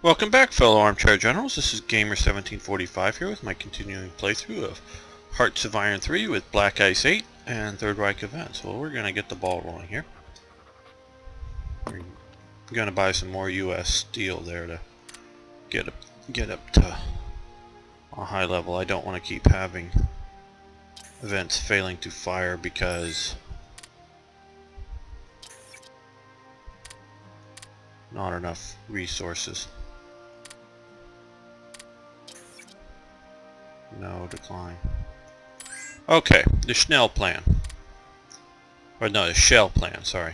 Welcome back, fellow armchair generals. This is Gamer1745 here with my continuing playthrough of Hearts of Iron 3 with Black Ice 8 and Third Reich events. Well, we're going to get the ball rolling here. We're going to buy some more US steel there to get up to a high level. I don't want to keep having events failing to fire because not enough resources. No decline. Okay, the Schellplan. Or no, the Schellplan, sorry.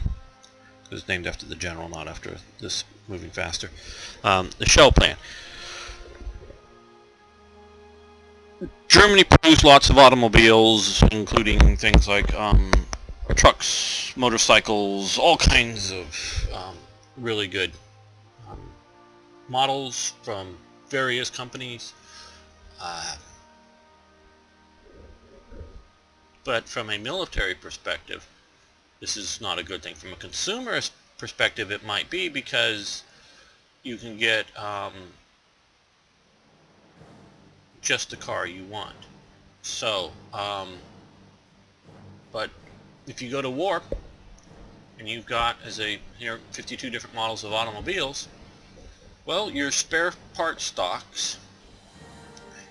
It was named after the general, not after this moving faster. The Schellplan. Germany produced lots of automobiles, including things like trucks, motorcycles, all kinds of really good models from various companies. But from a military perspective, this is not a good thing. From a consumer perspective, it might be because you can get just the car you want. So, but if you go to war and you've got, as a 52 different models of automobiles, well, your spare part stocks,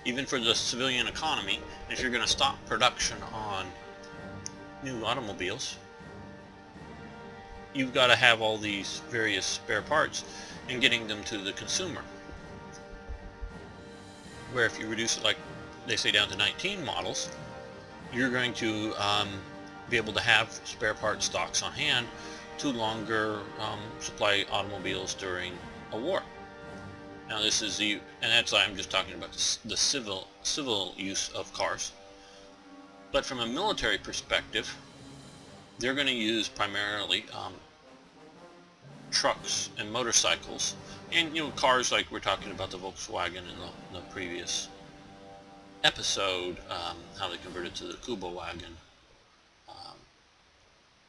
even for the civilian economy, if you're going to stop production on new automobiles, you've got to have all these various spare parts and getting them to the consumer. Where if you reduce it, like they say, down to 19 models, you're going to be able to have spare part stocks on hand to longer supply automobiles during a war. Now this is and that's why I'm just talking about the civil use of cars. But from a military perspective, they're going to use primarily trucks and motorcycles, and cars like we're talking about the Volkswagen in the previous episode, how they converted to the Kuba wagon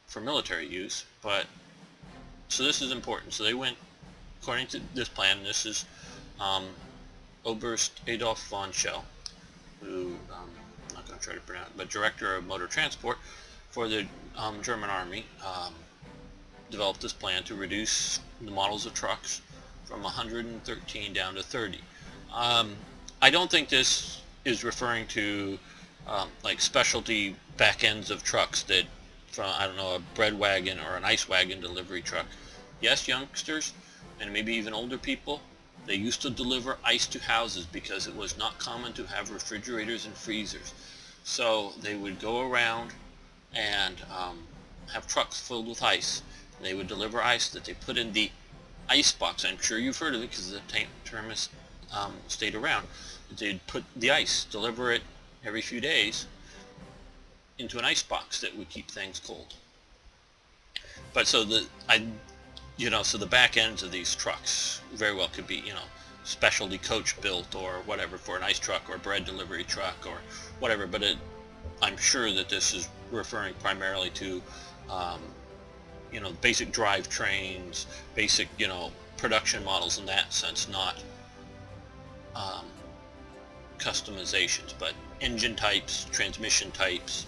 for military use. But so this is important. So they went according to this plan. This is Oberst Adolf von Schell, who I'm not going to try to pronounce, but Director of Motor Transport for the German Army, developed this plan to reduce the models of trucks from 113 down to 30. I don't think this is referring to like specialty back ends of trucks that, from, I don't know, a bread wagon or an ice wagon delivery truck. Yes, youngsters and maybe even older people, they used to deliver ice to houses because it was not common to have refrigerators and freezers. So they would go around and have trucks filled with ice. And they would deliver ice that they put in the ice box. I'm sure you've heard of it because the term has stayed around. They'd put the ice, deliver it every few days into an ice box that would keep things cold. But so so the back ends of these trucks very well could be, specialty coach built or whatever for an ice truck or a bread delivery truck or whatever. But I'm sure that this is referring primarily to, basic drivetrains, basic, production models in that sense, not customizations, but engine types, transmission types,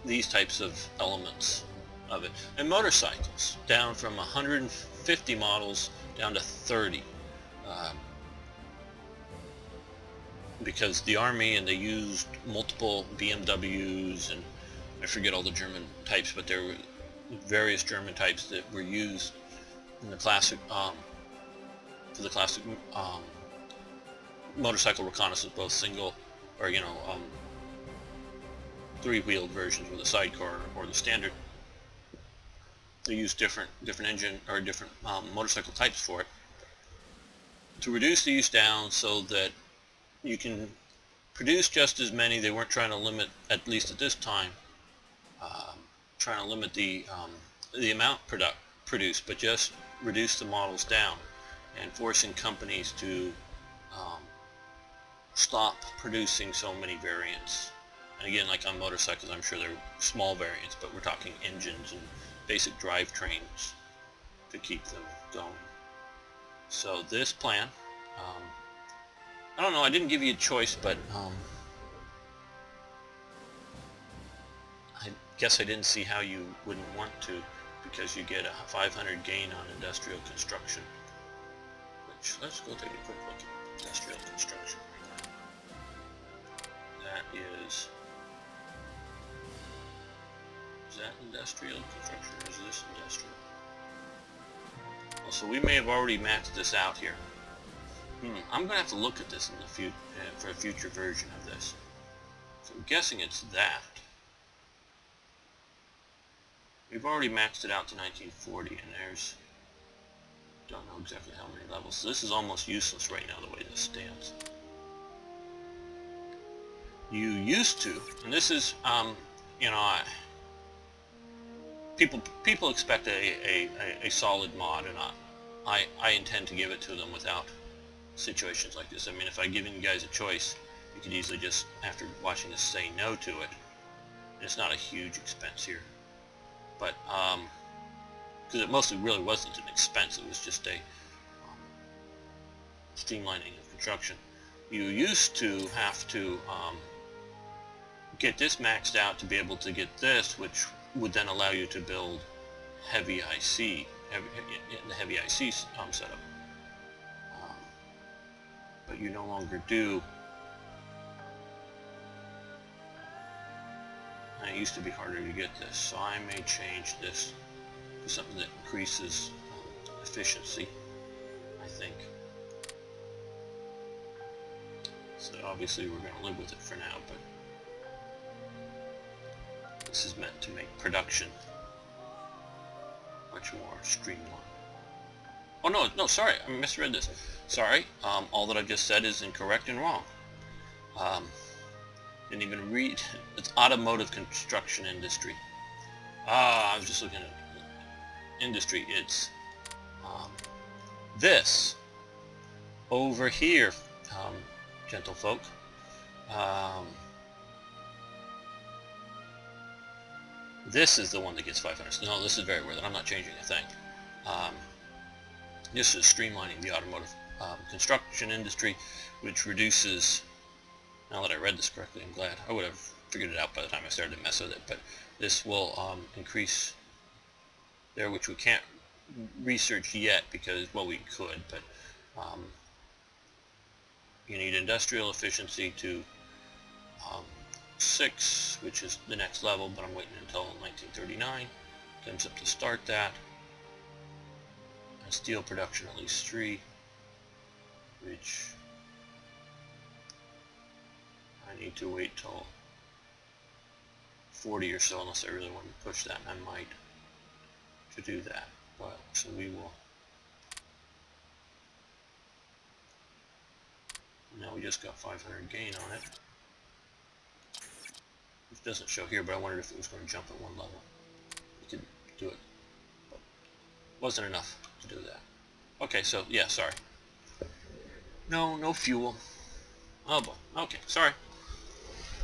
these types of elements of it. And motorcycles, down from 150 models down to 30, because the army, and they used multiple BMWs, and I forget all the German types, but there were various German types that were used in the classic for the classic motorcycle reconnaissance, both single or three-wheeled versions with a sidecar or the standard. They use different engine or different motorcycle types for it to reduce the use down so that you can produce just as many. They weren't trying to limit, at least at this time, trying to limit the amount produced, but just reduce the models down and forcing companies to stop producing so many variants. And again, like on motorcycles, I'm sure they're small variants, but we're talking engines and basic drivetrains to keep them going. So this plan, I don't know, I didn't give you a choice, but I guess I didn't see how you wouldn't want to, because you get a 500 gain on industrial construction. Which, let's go take a quick look at industrial construction. That is that industrial construction, or is this industrial? Well, so we may have already maxed this out here. I'm going to have to look at this in the for a future version of this. So I'm guessing it's that. We've already maxed it out to 1940, and there's, don't know exactly how many levels. So this is almost useless right now, the way this stands. You used to, and this is, you know, people expect a solid mod, and I intend to give it to them without situations like this. I mean, if I given you guys a choice, you could easily just, after watching this, say no to it. It's not a huge expense here, but because it mostly really wasn't an expense, it was just a streamlining of construction. You used to have to get this maxed out to be able to get this, which would then allow you to build heavy IC, the heavy IC setup. But you no longer do. And it used to be harder to get this, so I may change this to something that increases efficiency, I think. So obviously we're going to live with it for now, but this is meant to make production much more streamlined. Oh no, sorry, I misread this. Sorry, all that I've just said is incorrect and wrong. Didn't even read. It's automotive construction industry. I was just looking at industry. It's this over here, gentlefolk. This is the one that gets 500. No, this is very weird. I'm not changing a thing. This is streamlining the automotive construction industry, which reduces, now that I read this correctly, I'm glad. I would have figured it out by the time I started to mess with it, but this will increase there, which we can't research yet because, well, we could, but you need industrial efficiency to 6, which is the next level, but I'm waiting until 1939 comes up to start that. And steel production at least 3, which I need to wait till 40 or so, unless I really want to push that, and I might, to do that. But so we will. Now we just got 500 gain on it. It doesn't show here, but I wondered if it was going to jump at one level. We could do it, but wasn't enough to do that. Okay, so yeah, sorry. No fuel. Oh boy. Okay, sorry.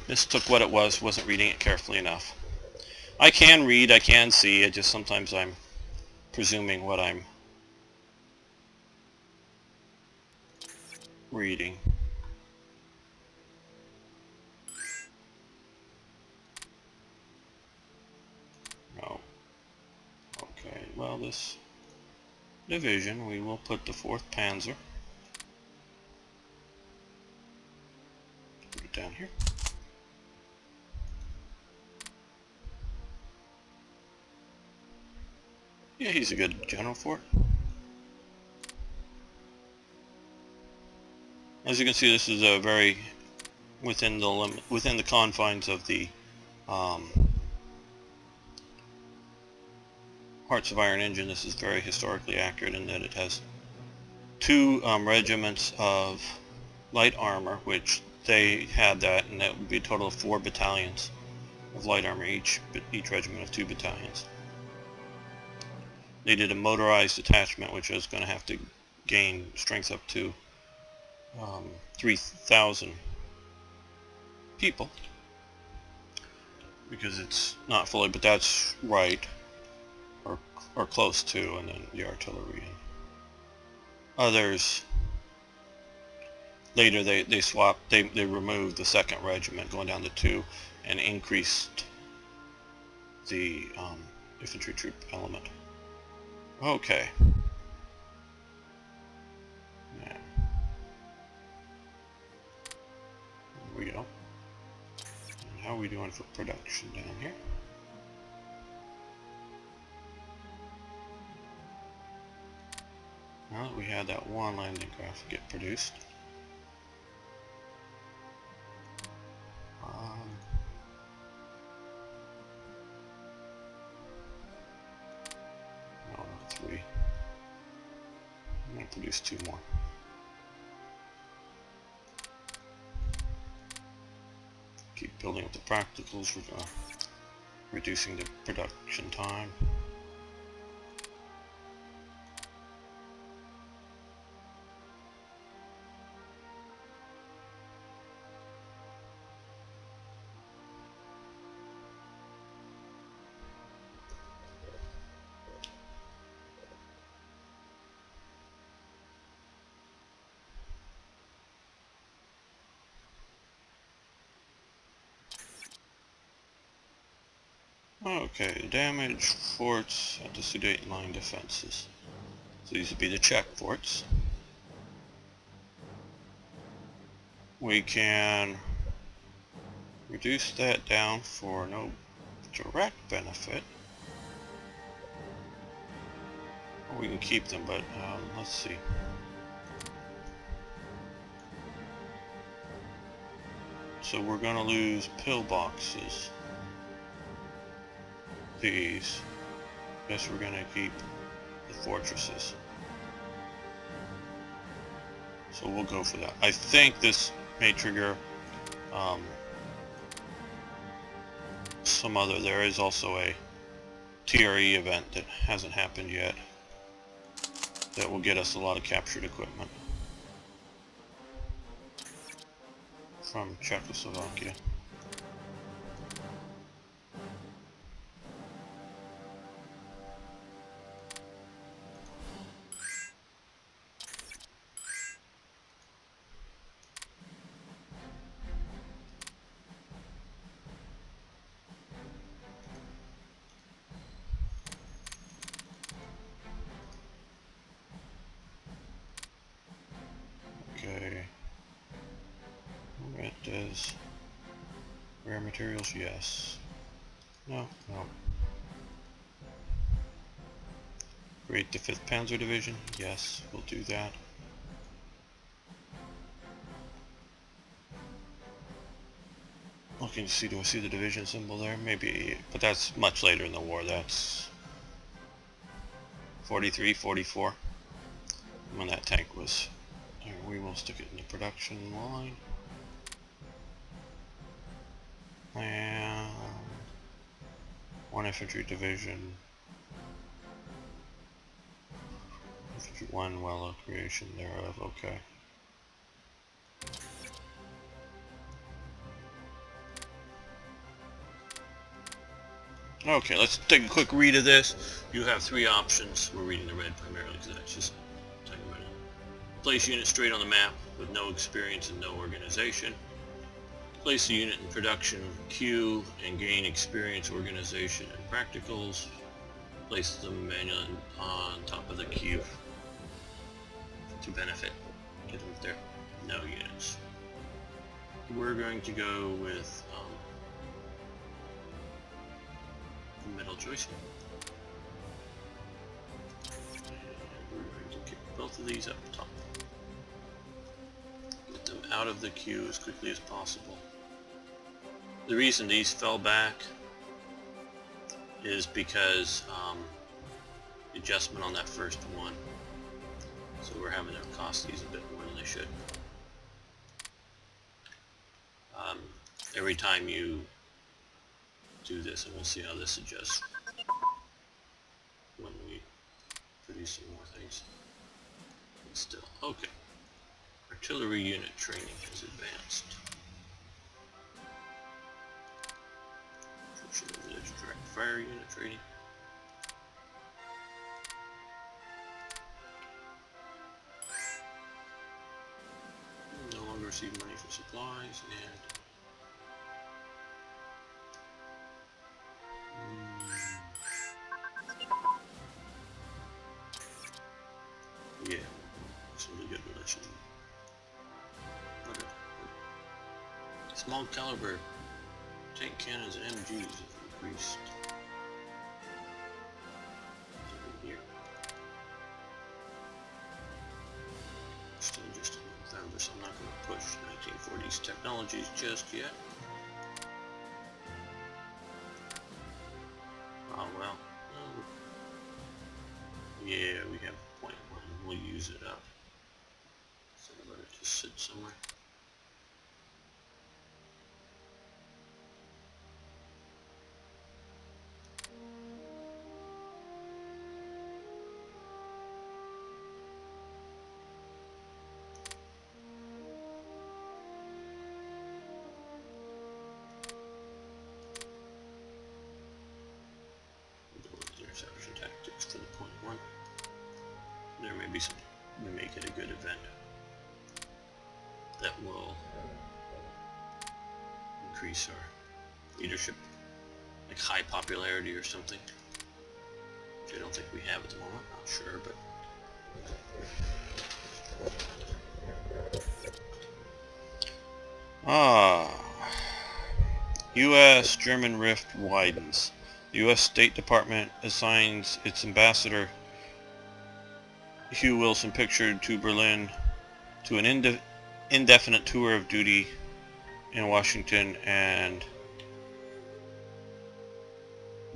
This took what it was. Wasn't reading it carefully enough. I can read. I can see. It just sometimes I'm presuming what I'm reading. No. Okay, well, this division, we will put the 4th Panzer. Put it down here. Yeah, he's a good general for it. As you can see, this is a very within the confines of the Hearts of Iron engine. This is very historically accurate in that it has 2 regiments of light armor, which they had that, and that would be a total of 4 battalions of light armor, each regiment of 2 battalions. They did a motorized attachment, which was going to have to gain strength up to 3,000 people, because it's not fully, but that's right, or close to, and then the artillery. Others later they swapped, they removed the 2nd Regiment, going down to 2, and increased the infantry troop element. Okay. Yeah. There we go. And how are we doing for production down here? Now that we had that one landing craft get produced, no, not 3. I'm going to produce 2 more. Keep building up the practicals, reducing the production time. Okay, damage forts at the Sudeten line defenses. So these would be the Czech forts. We can reduce that down for no direct benefit. Or we can keep them, but let's see. So we're going to lose pillboxes. These. Guess we're going to keep the fortresses. So we'll go for that. I think this may trigger some other. There is also a TRE event that hasn't happened yet that will get us a lot of captured equipment from Czechoslovakia. Okay. Red does rare materials, yes. No. Create the 5th Panzer Division, yes, we'll do that. Looking to see, do I see the division symbol there? Maybe, but that's much later in the war. That's 43, 44, when that tank was. Here, we will stick it in the production line. And 1 infantry division. Infantry 1, well, creation thereof, okay. Okay, let's take a quick read of this. You have 3 options. We're reading the red primarily because that's just talking about it. Place unit straight on the map with no experience and no organization. Place the unit in production queue and gain experience, organization, and practicals. Place them manually on top of the queue to benefit. Get them with their no units. We're going to go with middle choice. And we're going to kick both of these up top. Get them out of the queue as quickly as possible. The reason these fell back is because the adjustment on that first one. So we're having to cost these a bit more than they should. Every time you do this, and we'll see how this adjusts when we produce some more things. But still, okay. Artillery unit training has advanced. Village direct fire unit training. receive money for supplies and yeah, it's a really good relation. Okay. Small caliber tank cannons and MGs have increased. Here. Still just in November, so I'm not going to push 1940s technologies just yet. Oh well. Yeah, we have 0.1. We'll use it up. So let it just sit somewhere. There's action tactics for the 0.1. There may be some, we make it a good event that will increase our leadership, like high popularity or something, which I don't think we have at the moment, not sure, but U.S.-German rift widens. The U.S. State Department assigns its ambassador, Hugh Wilson, pictured to Berlin, to an indefinite tour of duty in Washington, and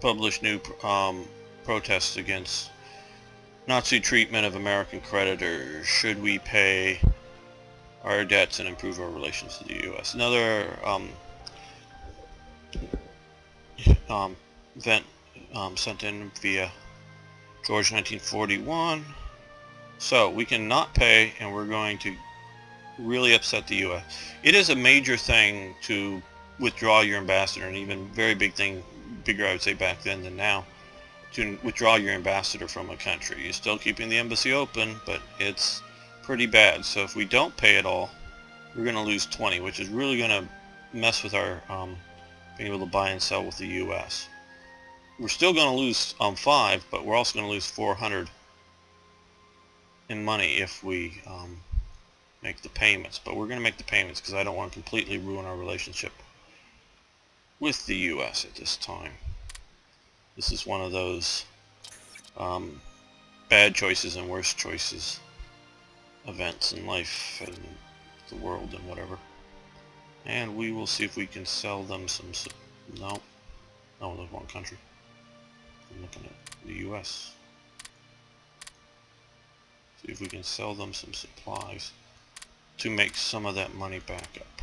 published new protests against Nazi treatment of American creditors. Should we pay our debts and improve our relations to the U.S.? Another event sent in via George 1941. So we cannot pay, and we're going to really upset the U.S. It is a major thing to withdraw your ambassador, and even very big thing, bigger I would say back then than now, to withdraw your ambassador from a country. You're still keeping the embassy open, but it's pretty bad. So if we don't pay it all, we're going to lose 20, which is really going to mess with our being able to buy and sell with the U.S. We're still going to lose 5, but we're also going to lose 400 in money if we make the payments. But we're going to make the payments because I don't want to completely ruin our relationship with the U.S. at this time. This is one of those bad choices and worse choices events in life and the world and whatever. And we will see if we can sell them some... No, there's one country. I'm looking at the U.S. See if we can sell them some supplies to make some of that money back up.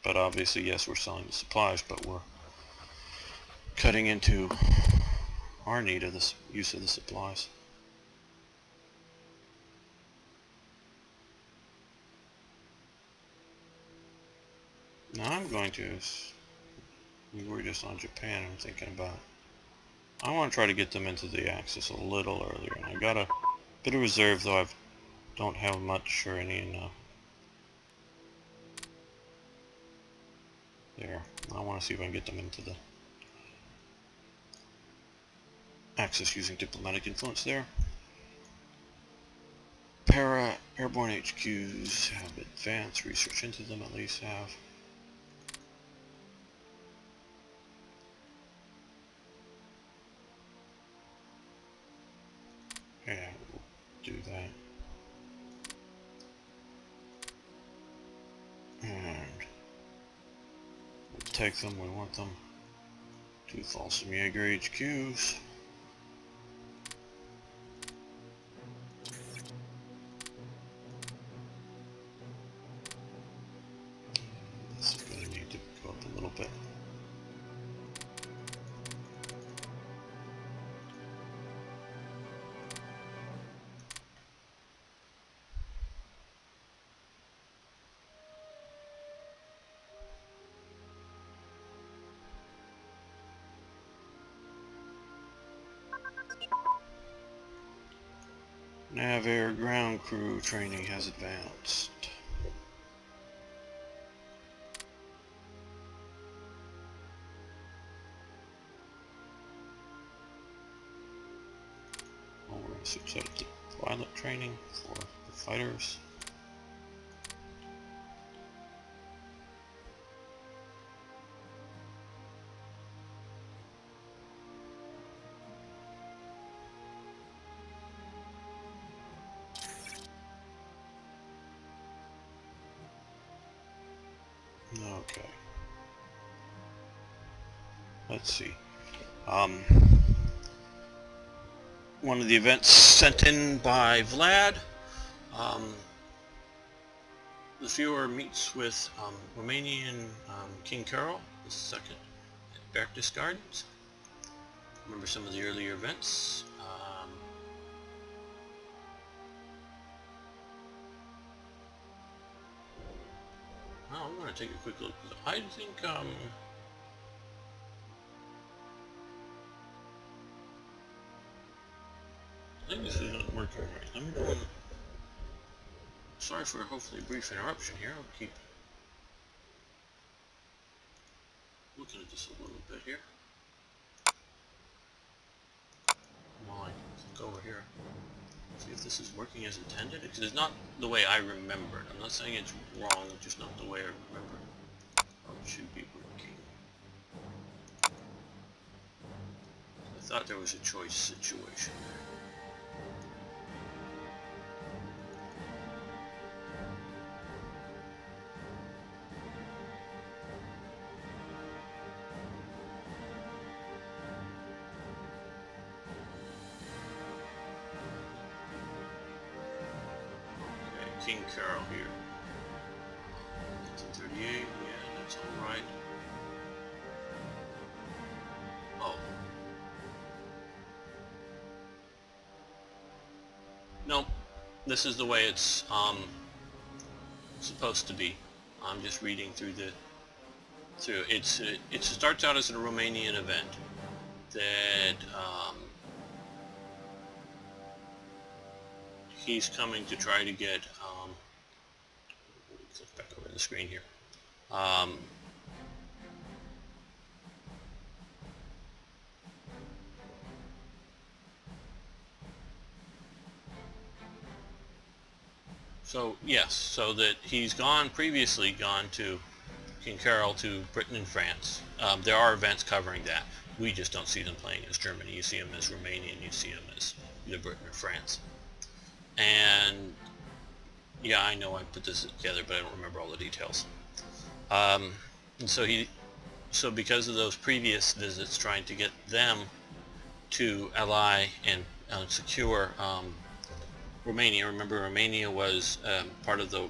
But obviously, yes, we're selling the supplies, but we're cutting into our need of this use of the supplies. Now I'm going to, we were just on Japan, I'm thinking about, I want to try to get them into the Axis a little earlier. And I got a bit of reserve, though I don't have much or any there. I want to see if I can get them into the Axis using diplomatic influence there. Airborne HQs have advanced research into them, at least have. Yeah, we'll do that. And we'll take them, we want them. 2 Folsom Jaeger HQs. This is going to need to go up a little bit. Nav air ground crew training has advanced. We're going to set up the pilot training for the fighters. Okay. Let's see. One of the events sent in by Vlad. The viewer meets with Romanian King Carol II at Berchtesgaden Gardens. Remember some of the earlier events. I'm going to take a quick look. I think this isn't working right. Let me go. Sorry for hopefully a brief interruption here. I'll keep looking at this a little bit here. While I click over here, see if this is working as intended. Because it's not the way I remember it. I'm not saying it's wrong, it's just not the way I remember it. Oh, it should be working. I thought there was a choice situation there. King Carol here. 1938, yeah, that's alright. Oh. Nope. This is the way it's supposed to be. I'm just reading through the it starts out as a Romanian event that he's coming to try to get click back over the screen here. So yes, so that he's previously gone to King Carol to Britain and France. There are events covering that. We just don't see them playing as Germany. You see them as Romania, and you see them as either Britain or France. And yeah, I know I put this together, but I don't remember all the details. And so because of those previous visits, trying to get them to ally and secure Romania. Remember, Romania was part of the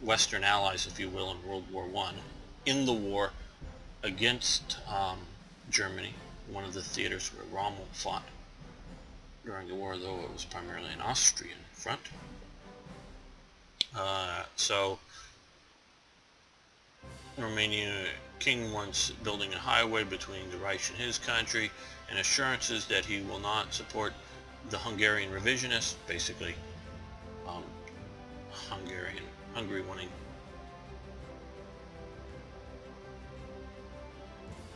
Western Allies, if you will, in World War I. In the war against Germany, one of the theaters where Rommel fought during the war, though it was primarily an Austrian front. So Romania king wants building a highway between the Reich and his country, and assurances that he will not support the Hungarian revisionists, basically Hungary wanting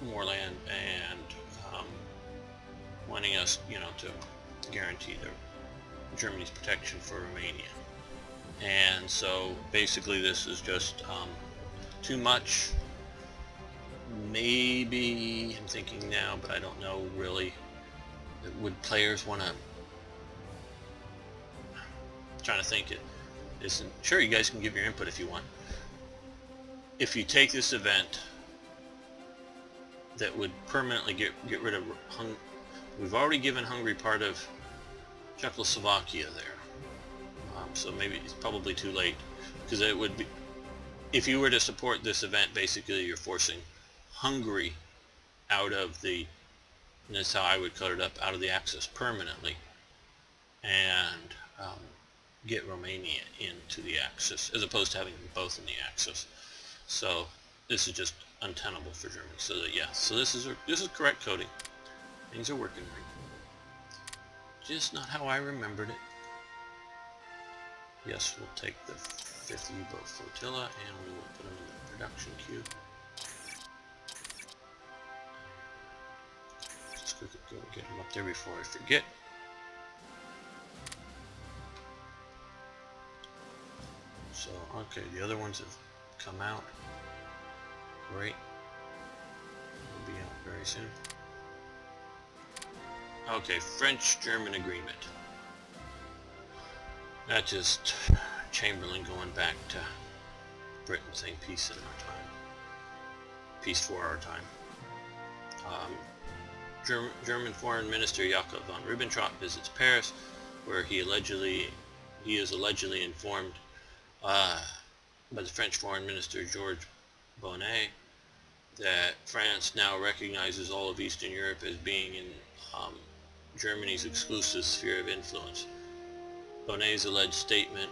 more land and wanting us, to guarantee Germany's protection for Romania. And so basically this is just too much. Maybe, I'm thinking now, but I don't know really, would players want to, trying to think it. Sure, you guys can give your input if you want. If you take this event that would permanently get rid of we've already given Hungary part of Czechoslovakia there, so maybe it's probably too late, because it would be, if you were to support this event, basically you're forcing Hungary out of the, and that's how I would cut it up, out of the Axis permanently, and get Romania into the Axis, as opposed to having them both in the Axis. So this is just untenable for Germany. So that, yeah, so this is correct coding. Things are working right. Just not how I remembered it. Yes, we'll take the 5th U-boat flotilla and we will put them in the production queue. Just quickly go get them up there before I forget. So, okay, the other ones have come out. Great. Will be out very soon. Okay, French-German agreement. That's just Chamberlain going back to Britain saying peace in our time. Peace for our time. German Foreign Minister Jakob von Ribbentrop visits Paris, where he is allegedly informed by the French Foreign Minister Georges Bonnet that France now recognizes all of Eastern Europe as being in Germany's exclusive sphere of influence. Bonnet's alleged statement,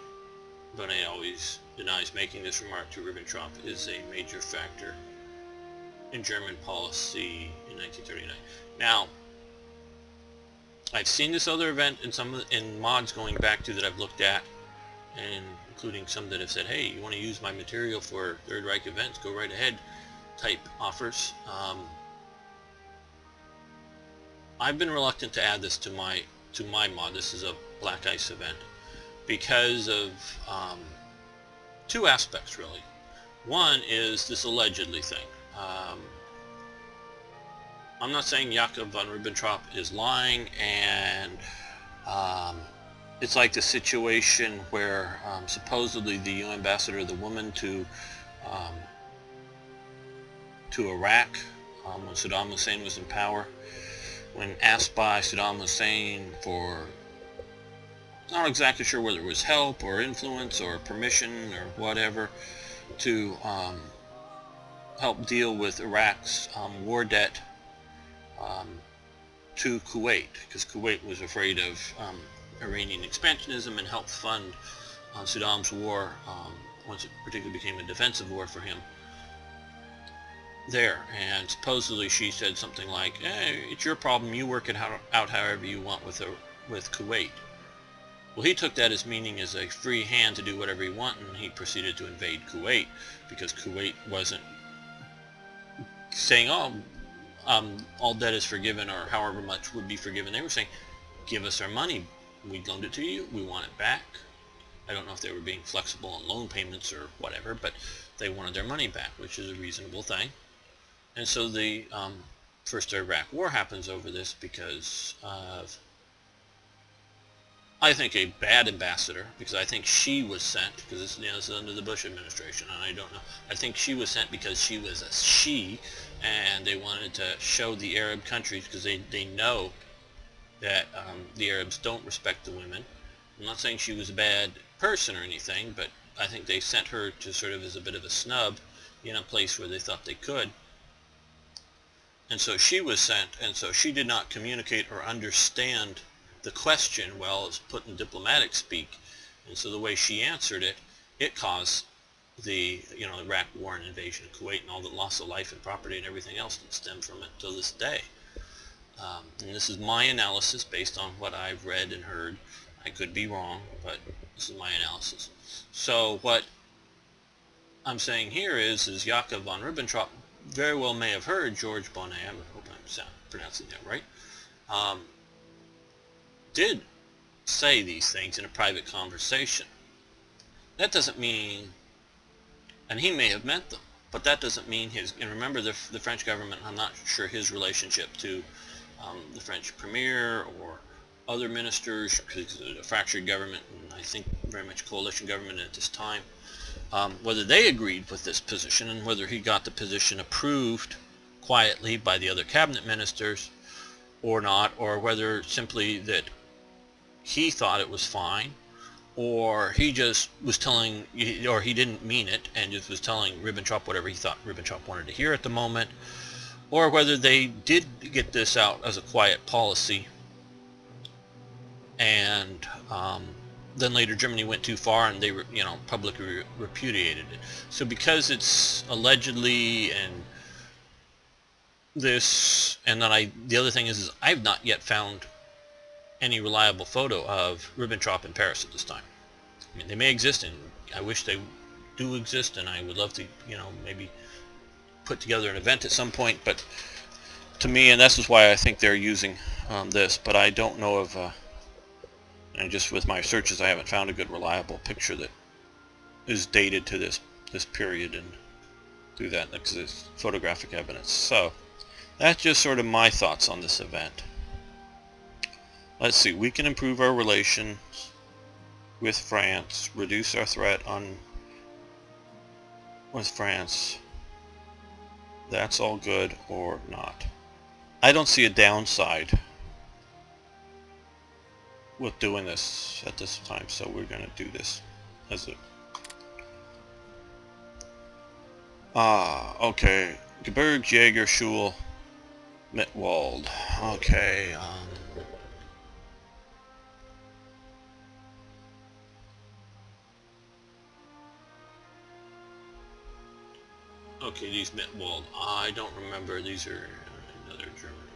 Bonnet always denies making this remark to Ribbentrop, is a major factor in German policy in 1939. Now, I've seen this other event in mods going back to that I've looked at, and including some that have said, hey, you want to use my material for Third Reich events, go right ahead type offers. I've been reluctant to add this to my mod. This is a Black Ice event because of two aspects really. One is this allegedly thing. I'm not saying Jakob von Ribbentrop is lying, and it's like the situation where supposedly the UN ambassador, the woman to Iraq, when Saddam Hussein was in power, when asked by Saddam Hussein for, not exactly sure whether it was help or influence or permission or whatever, to help deal with Iraq's war debt to Kuwait, because Kuwait was afraid of Iranian expansionism, and helped fund Saddam's war once it particularly became a defensive war for him there. And supposedly she said something like, hey, it's your problem, you work it out however you want with Kuwait. Well, he took that as meaning as a free hand to do whatever he wanted, and he proceeded to invade Kuwait, because Kuwait wasn't saying, oh, all debt is forgiven, or however much would be forgiven. They were saying, give us our money, we loaned it to you, we want it back. I don't know if they were being flexible on loan payments or whatever, but they wanted their money back, which is a reasonable thing. And so the First Iraq War happens over this because of, I think, a bad ambassador, because I think she was sent, because this is under the Bush administration, and I don't know. I think she was sent because she was a she, and they wanted to show the Arab countries, because they know that the Arabs don't respect the women. I'm not saying she was a bad person or anything, but I think they sent her to sort of as a bit of a snub in a place where they thought they could. And so she was sent, and so she did not communicate or understand the question well, as put in diplomatic speak. And so the way she answered it, it caused the Iraq war and invasion of Kuwait and all the loss of life and property and everything else that stemmed from it to this day. And this is my analysis based on what I've read and heard. I could be wrong, but this is my analysis. So what I'm saying here is Jakob von Ribbentrop very well may have heard Georges Bonnet, I hope I'm pronouncing that right, did say these things in a private conversation. That doesn't mean, and he may have meant them, but that doesn't mean and remember the French government, I'm not sure his relationship to the French premier or other ministers, because it's a fractured government, and I think very much coalition government at this time, whether they agreed with this position and whether he got the position approved quietly by the other cabinet ministers or not, or whether simply that he thought it was fine, or he just was telling, or he didn't mean it and just was telling Ribbentrop whatever he thought Ribbentrop wanted to hear at the moment, or whether they did get this out as a quiet policy, and then later Germany went too far and they publicly repudiated it. So because it's allegedly and this, and then the other thing is I've not yet found any reliable photo of Ribbentrop in Paris at this time. I mean, they may exist, and I wish they do exist, and I would love to, you know, maybe put together an event at some point. But to me, and this is why I think they're using this, but I don't know of, and just with my searches, I haven't found a good reliable picture that is dated to this period and do that, because it's photographic evidence. So that's just sort of my thoughts on this event. Let's see, we can improve our relations with France, reduce our threat with France. That's all good or not. I don't see a downside with doing this at this time, so we're going to do this as a okay. Gebirgsjäger Schule Mitwald. Okay, okay, these Mitwald. I don't remember. These are another German.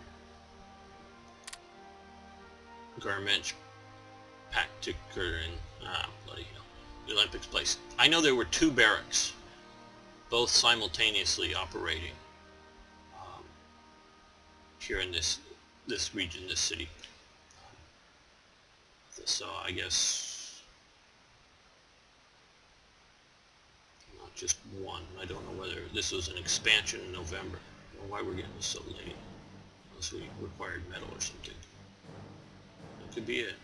Garmench Praktikern. Bloody hell. The Olympics place. I know there were 2 barracks, both simultaneously operating here in this region, this city. So I guess not just one. I don't know whether this was an expansion in November, or why we're getting this so late, unless we required metal or something. That could be it.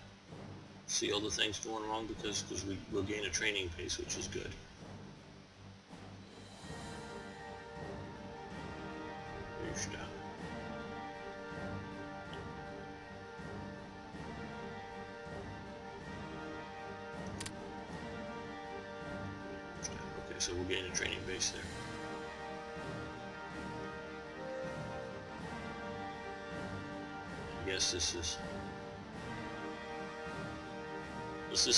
See all the things going wrong because we'll gain a training pace, which is good. Okay, so we'll gain a training base there. I guess this is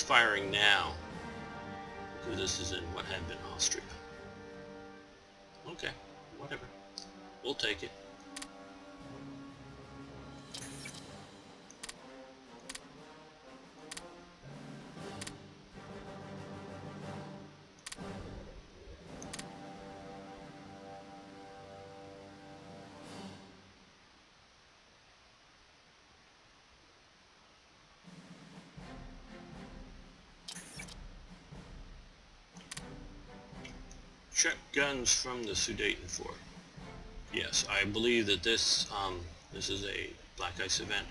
firing now, because this is in what had been Austria. Okay, whatever. We'll take it. Check guns from the Sudeten Fort. Yes, I believe that this is a black ice event.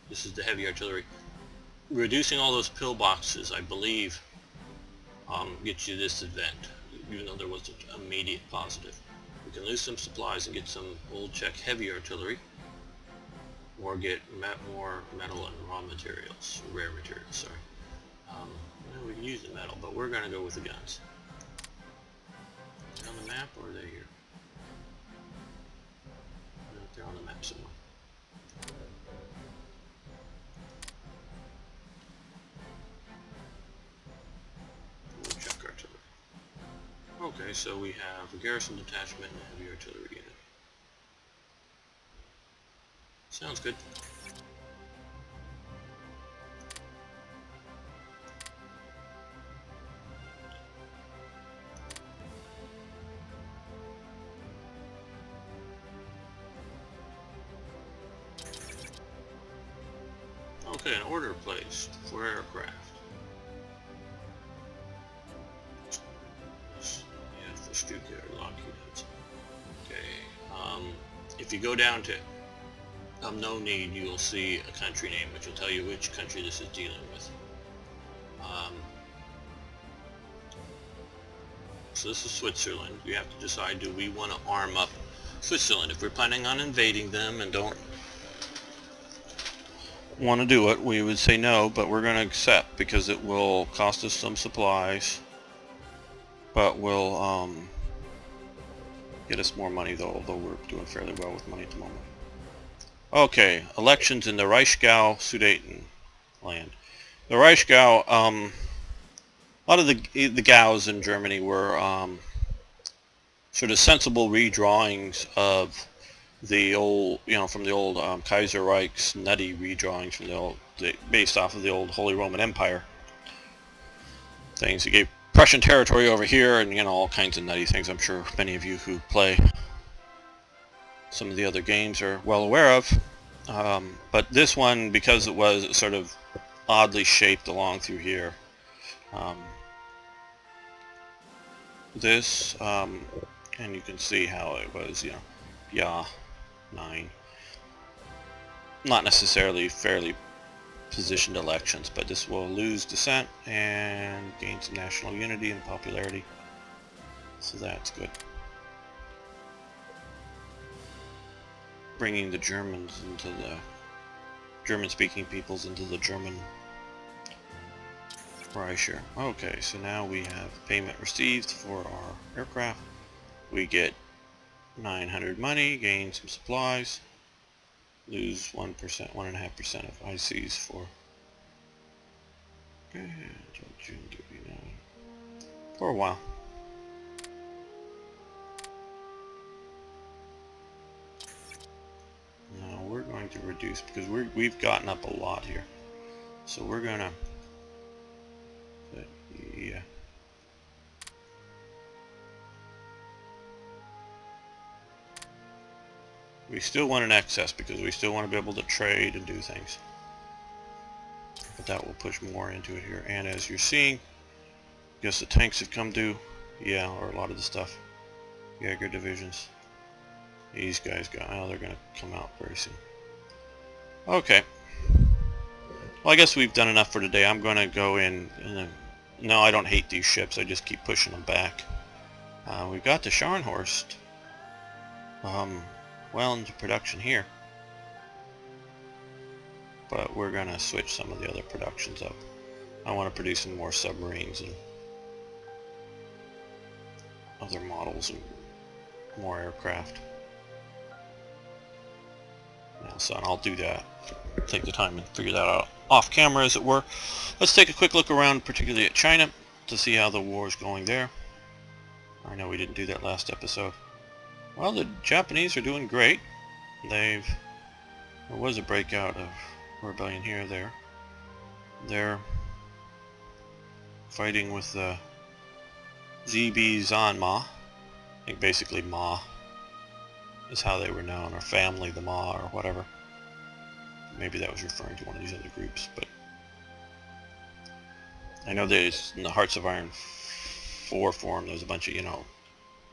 This is the heavy artillery. Reducing all those pillboxes, I believe, gets you this event, even though there wasn't immediate positive. We can lose some supplies and get some old Czech heavy artillery, or get more metal and raw materials, rare materials, sorry. We can use the metal, but we're going to go with the guns. Are they on the map, or are they here? No, they're on the map somewhere. We'll check artillery. Okay, so we have a garrison detachment and a heavy artillery unit. Sounds good. Okay, an order placed for aircraft. Yeah, for Stuka or Lockheed Hudson. Okay, if you go down to no need, you will see a country name, which will tell you which country this is dealing with. So this is Switzerland. We have to decide, do we want to arm up Switzerland? If we're planning on invading them and don't want to do it, we would say no, but we're going to accept, because it will cost us some supplies, but will get us more money, though, although we're doing fairly well with money at the moment. Okay, elections in the Reichsgau Sudeten land. The Reichsgau, a lot of the Gaus in Germany were sort of sensible redrawings of the old, from the old Kaiser Reich's nutty redrawings from based off of the old Holy Roman Empire things. He gave Prussian territory over here, and all kinds of nutty things. I'm sure many of you who play some of the other games are well aware of. But this one, because it was sort of oddly shaped along through here, and you can see how it was, yeah, 9. Not necessarily fairly positioned elections, but this will lose dissent and gain some national unity and popularity, so that's good. Bringing the Germans into the German-speaking peoples into the German Reich. Okay, so now we have payment received for our aircraft. We get 900 money, gain some supplies, lose 1%, 1.5% of ICs for June 39 for a while. Now we're going to reduce because we've gotten up a lot here, so we're gonna yeah. We still want an excess because we still want to be able to trade and do things. But that will push more into it here. And as you're seeing, I guess the tanks have come due. Yeah, or a lot of the stuff. Jaeger divisions. These guys they're going to come out very soon. Okay. Well, I guess we've done enough for today. I'm going to go in. No, I don't hate these ships. I just keep pushing them back. We've got the Scharnhorst well into production here. But we're going to switch some of the other productions up. I want to produce some more submarines and other models and more aircraft. Now, son, I'll do that. Take the time and figure that out off camera, as it were. Let's take a quick look around, particularly at China, to see how the war is going there. I know we didn't do that last episode. Well, the Japanese are doing great. There was a breakout of rebellion here or there. They're fighting with the ZB Zanma. I think basically Ma is how they were known, or family the Ma, or whatever. Maybe that was referring to one of these other groups, but I know there's in the Hearts of Iron 4 forum, there's a bunch of,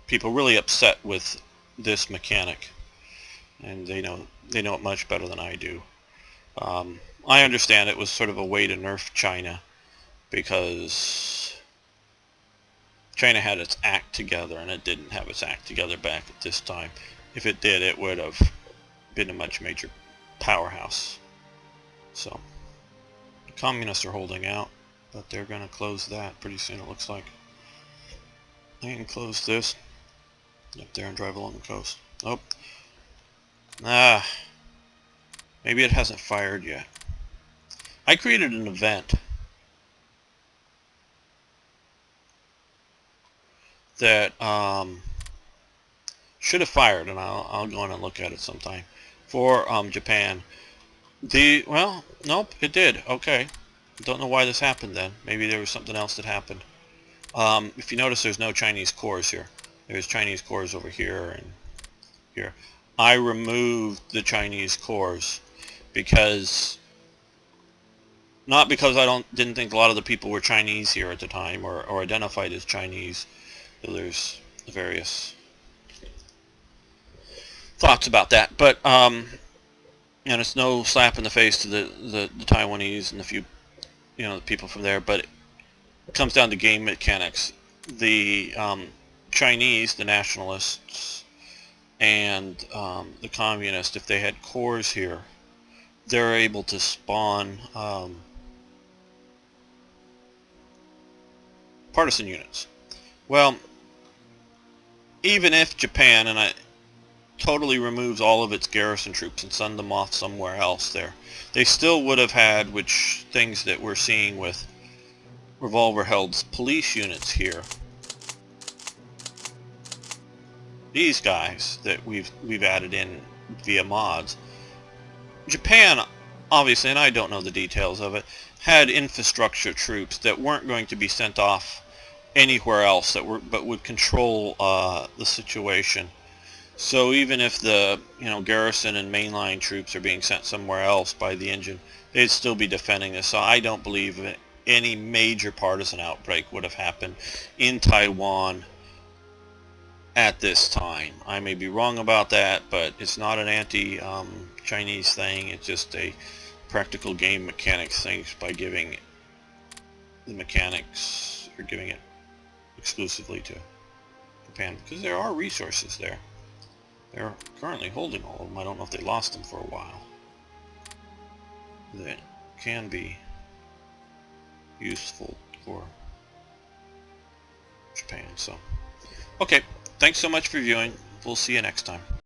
people really upset with this mechanic, and they know it much better than I do. I understand it was sort of a way to nerf China, because China had its act together, and it didn't have its act together back at this time. If it did, it would have been a much major powerhouse. So the communists are holding out, but they're going to close that pretty soon, it looks like. They can close this up there and drive along the coast. Oh, maybe it hasn't fired yet. I created an event that should have fired, and I'll go in and look at it sometime, for Japan. Well, nope, it did. Okay, don't know why this happened then. Maybe there was something else that happened. If you notice, there's no Chinese cores here. There's Chinese cores over here and here. I removed the Chinese cores because, not because I didn't think a lot of the people were Chinese here at the time, or identified as Chinese. So there's various thoughts about that, but and it's no slap in the face to the Taiwanese and the few, the people from there, but it comes down to game mechanics. The Chinese, the nationalists, and the communists, if they had cores here, they're able to spawn partisan units. Well, even if Japan totally removes all of its garrison troops and send them off somewhere else there, they still would have had, things that we're seeing with revolver-held police units here. These guys that we've added in via mods. Japan, obviously, and I don't know the details of it, had infrastructure troops that weren't going to be sent off anywhere else but would control the situation. So even if the garrison and mainline troops are being sent somewhere else by the engine, they'd still be defending this. So I don't believe any major partisan outbreak would have happened in Taiwan at this time. I may be wrong about that, but it's not an anti-Chinese thing. It's just a practical game mechanics thing by giving the mechanics, or giving it exclusively to Japan, because there are resources there. They're currently holding all of them. I don't know if they lost them for a while. That can be useful for Japan. So, okay. Thanks so much for viewing. We'll see you next time.